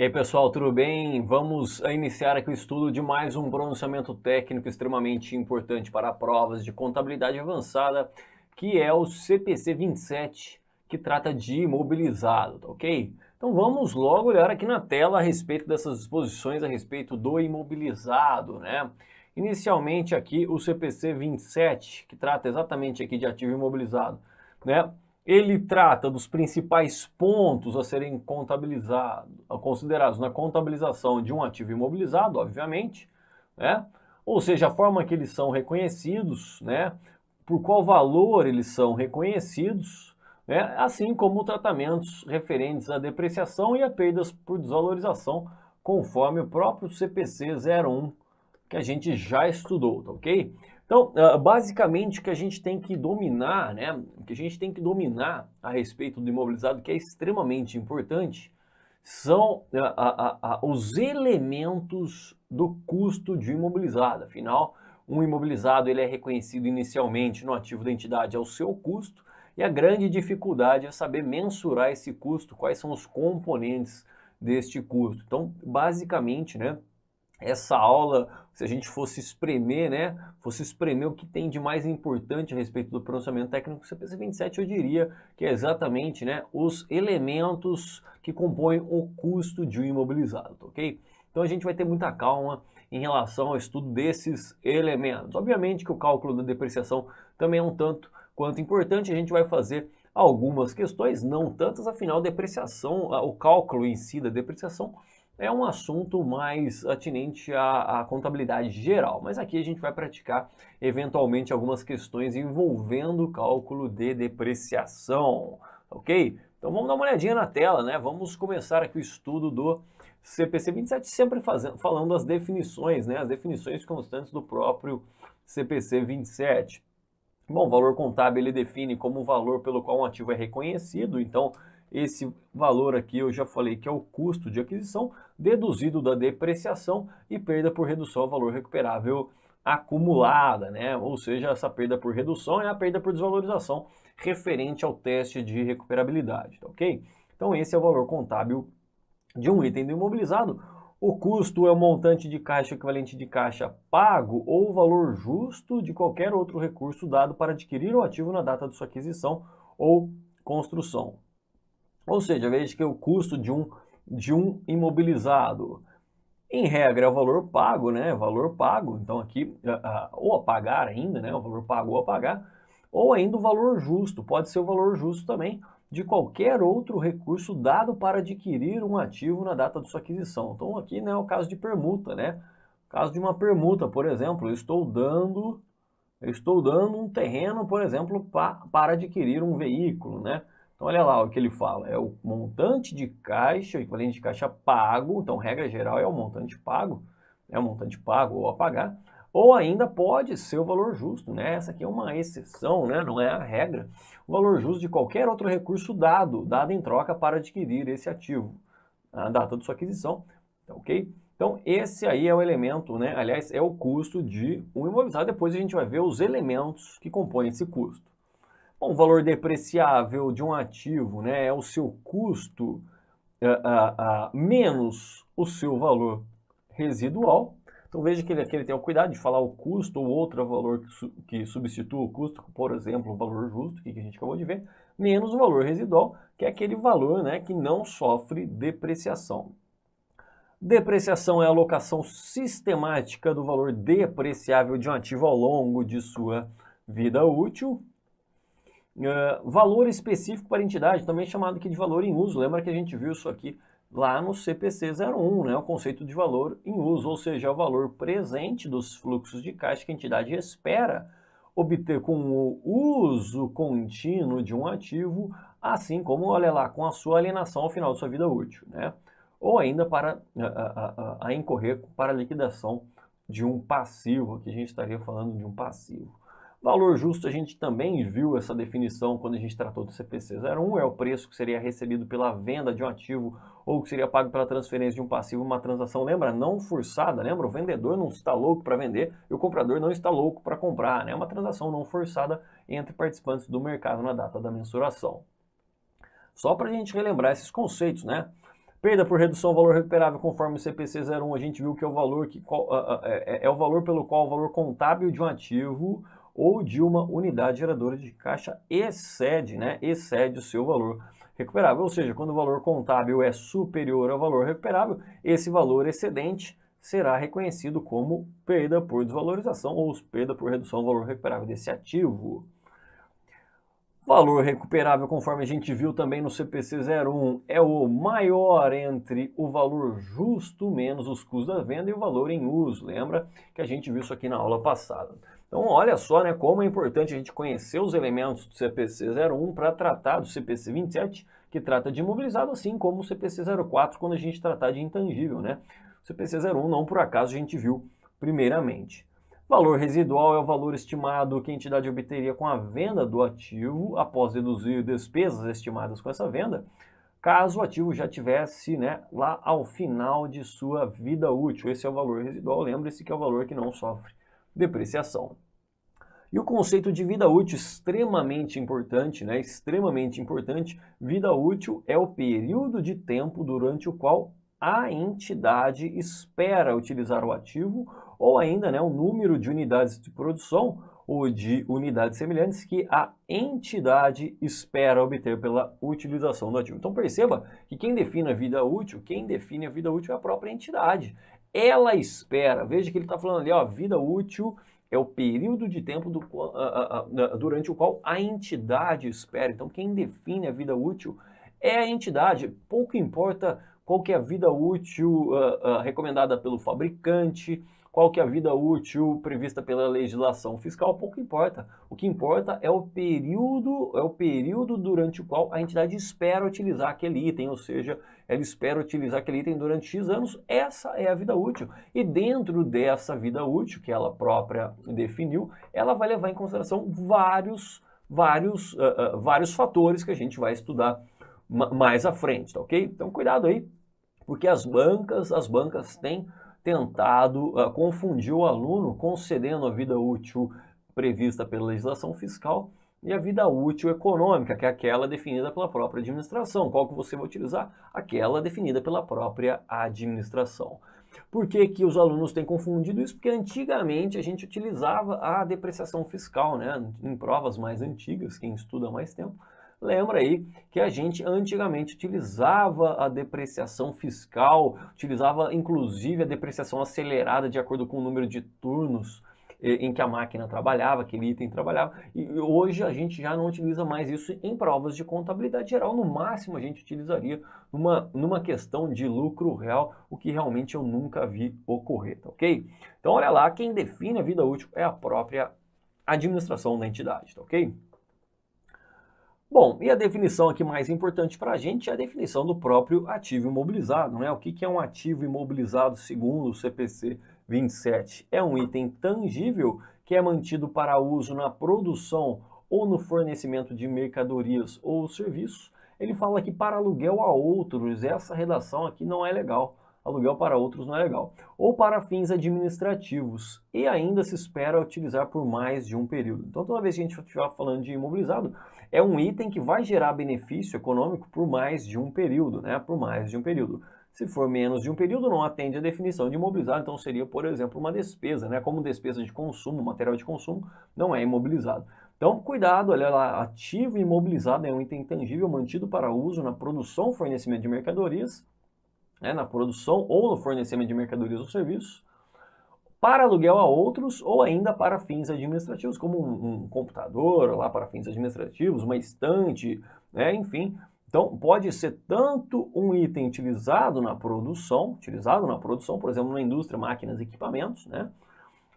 E aí pessoal, tudo bem? Vamos iniciar aqui o estudo de mais um pronunciamento técnico extremamente importante para provas de contabilidade avançada, que é o CPC 27, que trata de imobilizado, tá ok? Então vamos logo olhar aqui na tela a respeito dessas disposições a respeito do imobilizado, né? Inicialmente aqui o CPC 27, que trata exatamente aqui de ativo imobilizado, né? Ele trata dos principais pontos a serem considerados na contabilização de um ativo imobilizado, obviamente, né? Ou seja, a forma que eles são reconhecidos, né? Por qual valor eles são reconhecidos, né? Assim como tratamentos referentes à depreciação e a perdas por desvalorização, conforme o próprio CPC 01 que a gente já estudou, tá ok? Então, basicamente o que a gente tem que dominar, né? O que a gente tem que dominar a respeito do imobilizado, que é extremamente importante, são os elementos do custo de um imobilizado. Afinal, um imobilizado ele é reconhecido inicialmente no ativo da entidade ao seu custo, e a grande dificuldade é saber mensurar esse custo, quais são os componentes deste custo. Então, basicamente, né? Essa aula, se a gente fosse espremer, né, fosse espremer o que tem de mais importante a respeito do pronunciamento técnico CPC 27, eu diria que é exatamente, né, os elementos que compõem o custo de um imobilizado, ok? Então a gente vai ter muita calma em relação ao estudo desses elementos. Obviamente que o cálculo da depreciação também é um tanto quanto importante, a gente vai fazer algumas questões, não tantas, afinal, depreciação, o cálculo em si da depreciação é um assunto mais atinente à contabilidade geral, mas aqui a gente vai praticar eventualmente algumas questões envolvendo o cálculo de depreciação, ok? Então vamos dar uma olhadinha na tela, né? Vamos começar aqui o estudo do CPC 27, sempre falando as definições, né? As definições constantes do próprio CPC 27. Bom, o valor contábil ele define como o valor pelo qual um ativo é reconhecido, então esse valor aqui eu já falei que é o custo de aquisição deduzido da depreciação e perda por redução ao valor recuperável acumulada, né? Ou seja, essa perda por redução é a perda por desvalorização referente ao teste de recuperabilidade, tá ok? Então esse é o valor contábil de um item do imobilizado. O custo é o montante de caixa equivalente de caixa pago ou o valor justo de qualquer outro recurso dado para adquirir o ativo na data de sua aquisição ou construção. Ou seja, veja que o custo de um imobilizado, em regra, é o valor pago, né? Valor pago, então aqui, ou a pagar ainda, né? O valor pago ou a pagar, ou ainda o valor justo, pode ser o valor justo também de qualquer outro recurso dado para adquirir um ativo na data de sua aquisição. Então aqui, né, é o caso de permuta, né? Caso de uma permuta, por exemplo, eu estou dando um terreno, por exemplo, para adquirir um veículo, né? Então, olha lá o que ele fala, é o montante de caixa, o equivalente de caixa pago, então, regra geral é o montante pago ou a pagar, ou ainda pode ser o valor justo, né? Essa aqui é uma exceção, né? Não é a regra. O valor justo de qualquer outro recurso dado em troca para adquirir esse ativo, a data de sua aquisição, tá ok? Então, esse aí é o elemento, né? Aliás, é o custo de um imobilizado. Depois a gente vai ver os elementos que compõem esse custo. Bom, o valor depreciável de um ativo, né, é o seu custo menos o seu valor residual. Então veja que ele tem o cuidado de falar o custo ou outro valor que substitua o custo, por exemplo, o valor justo, que a gente acabou de ver, menos o valor residual, que é aquele valor, né, que não sofre depreciação. Depreciação é a alocação sistemática do valor depreciável de um ativo ao longo de sua vida útil. Valor específico para entidade, também chamado aqui de valor em uso. Lembra que a gente viu isso aqui lá no CPC 01, né? O conceito de valor em uso, ou seja, é o valor presente dos fluxos de caixa que a entidade espera obter com o uso contínuo de um ativo, assim como, olha lá, com a sua alienação ao final de sua vida útil, né? Ou ainda para incorrer para a liquidação de um passivo, aqui a gente estaria falando de um passivo. Valor justo, a gente também viu essa definição quando a gente tratou do CPC 01, é o preço que seria recebido pela venda de um ativo ou que seria pago pela transferência de um passivo, uma transação, lembra? Não forçada, lembra? O vendedor não está louco para vender e o comprador não está louco para comprar, né? É uma transação não forçada entre participantes do mercado na data da mensuração. Só para a gente relembrar esses conceitos, né? Perda por redução, valor recuperável, conforme o CPC 01, a gente viu que é o valor, é o valor pelo qual o valor contábil de um ativo ou de uma unidade geradora de caixa excede, né, excede o seu valor recuperável. Ou seja, quando o valor contábil é superior ao valor recuperável, esse valor excedente será reconhecido como perda por desvalorização ou perda por redução do valor recuperável desse ativo. Valor recuperável, conforme a gente viu também no CPC 01, é o maior entre o valor justo menos os custos da venda e o valor em uso. Lembra que a gente viu isso aqui na aula passada. Então, olha só, né, como é importante a gente conhecer os elementos do CPC 01 para tratar do CPC 27, que trata de imobilizado, assim como o CPC 04, quando a gente tratar de intangível, né? O CPC 01 não por acaso a gente viu primeiramente. Valor residual é o valor estimado que a entidade obteria com a venda do ativo após deduzir despesas estimadas com essa venda, caso o ativo já tivesse, né, lá ao final de sua vida útil. Esse é o valor residual, lembre-se que é o valor que não sofre depreciação. E o conceito de vida útil, extremamente importante, né? Extremamente importante. Vida útil é o período de tempo durante o qual a entidade espera utilizar o ativo ou ainda, né, o número de unidades de produção ou de unidades semelhantes que a entidade espera obter pela utilização do ativo. Então perceba que quem define a vida útil é a própria entidade. Ela espera, veja que ele está falando ali, ó, vida útil é o período de tempo durante o qual a entidade espera. Então, quem define a vida útil é a entidade. Pouco importa qual que é a vida útil recomendada pelo fabricante, qual que é a vida útil prevista pela legislação fiscal, pouco importa. O que importa é o período durante o qual a entidade espera utilizar aquele item, ou seja, ela espera utilizar aquele item durante X anos, essa é a vida útil. E dentro dessa vida útil, que ela própria definiu, ela vai levar em consideração vários fatores que a gente vai estudar mais à frente, tá ok? Então cuidado aí, porque as bancas têm tentado confundir o aluno concedendo a vida útil prevista pela legislação fiscal e a vida útil econômica, que é aquela definida pela própria administração. Qual que você vai utilizar? Aquela definida pela própria administração. Por que que os alunos têm confundido isso? Porque antigamente a gente utilizava a depreciação fiscal, né? Em provas mais antigas, quem estuda há mais tempo, lembra aí que a gente antigamente utilizava a depreciação fiscal, utilizava inclusive a depreciação acelerada de acordo com o número de turnos em que a máquina trabalhava, aquele item trabalhava, e hoje a gente já não utiliza mais isso em provas de contabilidade geral, no máximo a gente utilizaria numa questão de lucro real, o que realmente eu nunca vi ocorrer, tá ok? Então olha lá, quem define a vida útil é a própria administração da entidade, tá ok? Bom, e a definição aqui mais importante para a gente é a definição do próprio ativo imobilizado, né? O que é um ativo imobilizado segundo o CPC 27? É um item tangível que é mantido para uso na produção ou no fornecimento de mercadorias ou serviços. Ele fala aqui para aluguel a outros, essa redação aqui não é legal. Aluguel para outros não é legal. Ou para fins administrativos. E ainda se espera utilizar por mais de um período. Então, toda vez que a gente estiver falando de imobilizado, é um item que vai gerar benefício econômico por mais de um período, né? Por mais de um período. Se for menos de um período, não atende à definição de imobilizado, então seria, por exemplo, uma despesa, né? Como despesa de consumo, material de consumo, não é imobilizado. Então, cuidado, olha lá, ativo imobilizado é um item tangível mantido para uso na produção ou fornecimento de mercadorias, né? Na produção ou no fornecimento de mercadorias ou serviços, para aluguel a outros ou ainda para fins administrativos, como um computador lá para fins administrativos, uma estante, né? Enfim. Então, pode ser tanto um item utilizado na produção, por exemplo, na indústria, máquinas e equipamentos, né?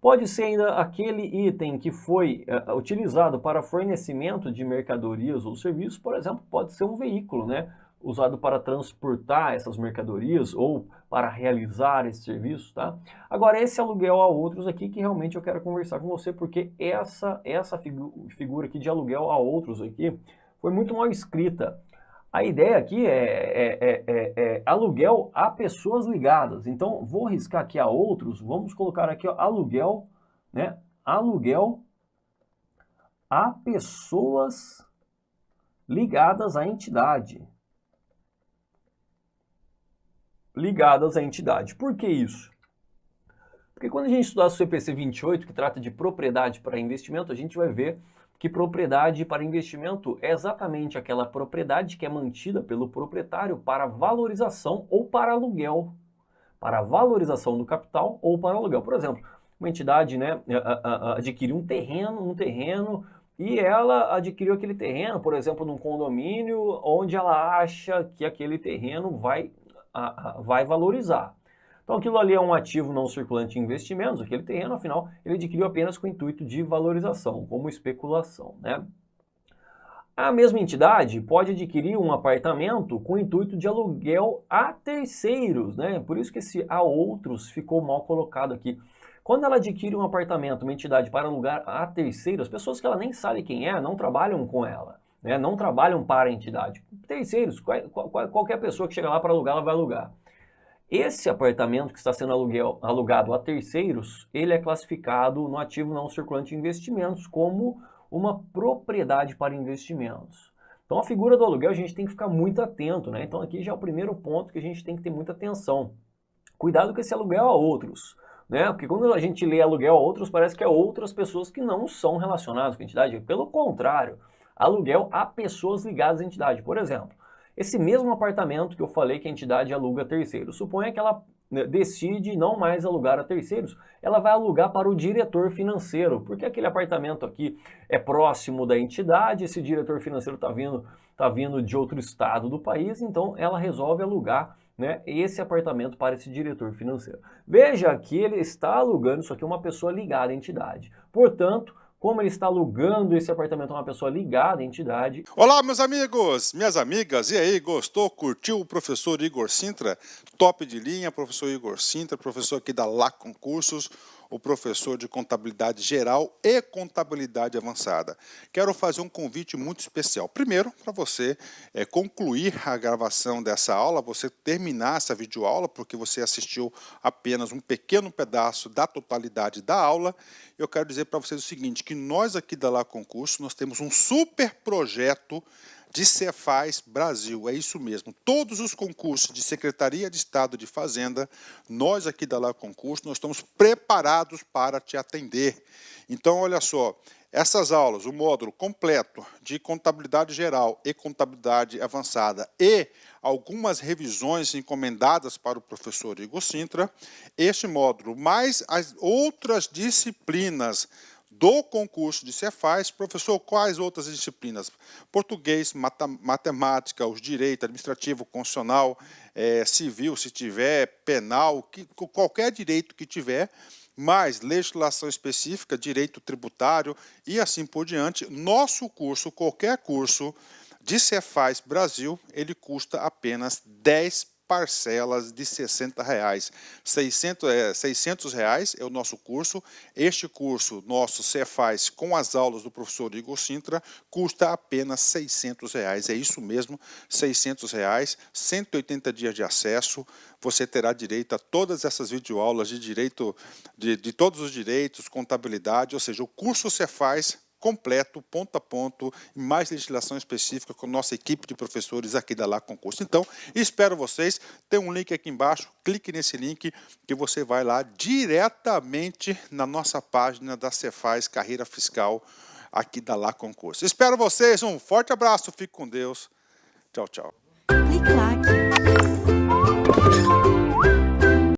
Pode ser ainda aquele item que foi utilizado para fornecimento de mercadorias ou serviços, por exemplo, pode ser um veículo, né? Usado para transportar essas mercadorias ou para realizar esse serviço, tá? Agora, esse aluguel a outros aqui que realmente eu quero conversar com você, porque essa figura aqui de aluguel a outros aqui foi muito mal escrita. A ideia aqui é aluguel a pessoas ligadas. Então, vou riscar aqui a outros, vamos colocar aqui ó, aluguel, né? Aluguel a pessoas ligadas à entidade. ligadas à entidade. Por que isso? Porque quando a gente estudar o CPC 28, que trata de propriedade para investimento, a gente vai ver que propriedade para investimento é exatamente aquela propriedade que é mantida pelo proprietário para valorização ou para aluguel. Para valorização do capital ou para aluguel. Por exemplo, uma entidade, né, adquiriu um terreno e ela adquiriu aquele terreno, por exemplo, num condomínio onde ela acha que aquele terreno vai valorizar. Então aquilo ali é um ativo não circulante em investimentos, aquele terreno, afinal, ele adquiriu apenas com o intuito de valorização, como especulação, né? A mesma entidade pode adquirir um apartamento com o intuito de aluguel a terceiros, né? Por isso que esse a outros ficou mal colocado aqui. Quando ela adquire um apartamento, uma entidade para alugar a terceiros, pessoas que ela nem sabe quem é, não trabalham com ela, né? Não trabalham para a entidade. Terceiros, qualquer pessoa que chega lá para alugar, ela vai alugar. Esse apartamento que está sendo alugado a terceiros, ele é classificado no ativo não circulante de investimentos como uma propriedade para investimentos. Então a figura do aluguel a gente tem que ficar muito atento, né? Então aqui já é o primeiro ponto que a gente tem que ter muita atenção. Cuidado com esse aluguel a outros, né? Porque quando a gente lê aluguel a outros, parece que é outras pessoas que não são relacionadas com a entidade. Pelo contrário, aluguel a pessoas ligadas à entidade. Por exemplo, esse mesmo apartamento que eu falei que a entidade aluga a terceiros, suponha que ela decide não mais alugar a terceiros, ela vai alugar para o diretor financeiro, porque aquele apartamento aqui é próximo da entidade, esse diretor financeiro tá vindo de outro estado do país, então ela resolve alugar, né, esse apartamento para esse diretor financeiro. Veja que ele está alugando isso aqui a uma pessoa ligada à entidade. Portanto, como ele está alugando esse apartamento a uma pessoa ligada à entidade. Olá, meus amigos, minhas amigas, e aí, gostou, curtiu o professor Igor Sintra? Top de linha, professor Igor Sintra, professor aqui da Lá Concursos, o professor de contabilidade geral e contabilidade avançada. Quero fazer um convite muito especial. Primeiro, para você concluir a gravação dessa aula, você terminar essa videoaula, porque você assistiu apenas um pequeno pedaço da totalidade da aula. Eu quero dizer para vocês o seguinte, que nós aqui da Lá Concurso, nós temos um super projeto de Cefaz Brasil, é isso mesmo. Todos os concursos de Secretaria de Estado de Fazenda, nós aqui da Lá Concurso, nós estamos preparados para te atender. Então, olha só, essas aulas, o módulo completo de contabilidade geral e contabilidade avançada e algumas revisões encomendadas para o professor Igor Sintra, este módulo, mais as outras disciplinas do concurso de Cefaz. Professor, quais outras disciplinas? Português, matemática, os direito administrativo, constitucional, civil, se tiver, penal, qualquer direito que tiver, mais legislação específica, direito tributário e assim por diante. Nosso curso, qualquer curso de Cefaz Brasil, ele custa apenas 10 parcelas de R$60. 600 reais é o nosso curso. Este curso, nosso Cefaz, com as aulas do professor Igor Sintra, custa apenas R$600. É isso mesmo, R$600, 180 dias de acesso. Você terá direito a todas essas videoaulas de direito, de todos os direitos, contabilidade, ou seja, o curso Cefaz completo, ponto a ponto, e mais legislação específica com nossa equipe de professores aqui da Lá Concurso. Então, espero vocês. Tem um link aqui embaixo, clique nesse link que você vai lá diretamente na nossa página da Cefaz Carreira Fiscal aqui da Lá Concurso. Espero vocês, um forte abraço, fique com Deus. Tchau, tchau. Clique lá.